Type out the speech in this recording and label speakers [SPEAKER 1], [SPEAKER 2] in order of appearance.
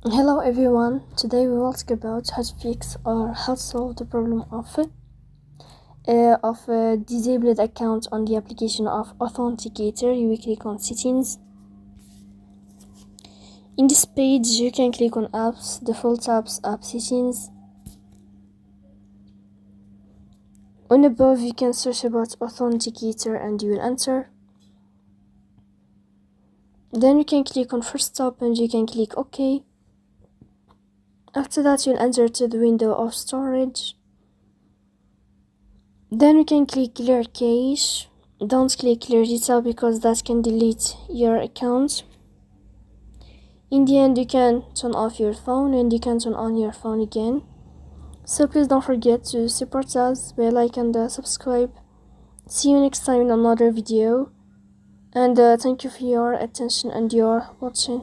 [SPEAKER 1] Hello everyone, today we will talk about how to fix or how to solve the problem of a disabled account on the application of Authenticator. You will click on settings. In this page you can click on apps, default apps, app settings. On above you can search about Authenticator and you will enter. Then you can click on first stop and you can click OK. After that you'll enter to the window of storage. Then you can click clear cache. Don't click clear data because that can delete your account. In the end you can turn off your phone and you can turn on your phone again. So please don't forget to support us by like and subscribe. See you next time in another video, and thank you for your attention and your watching.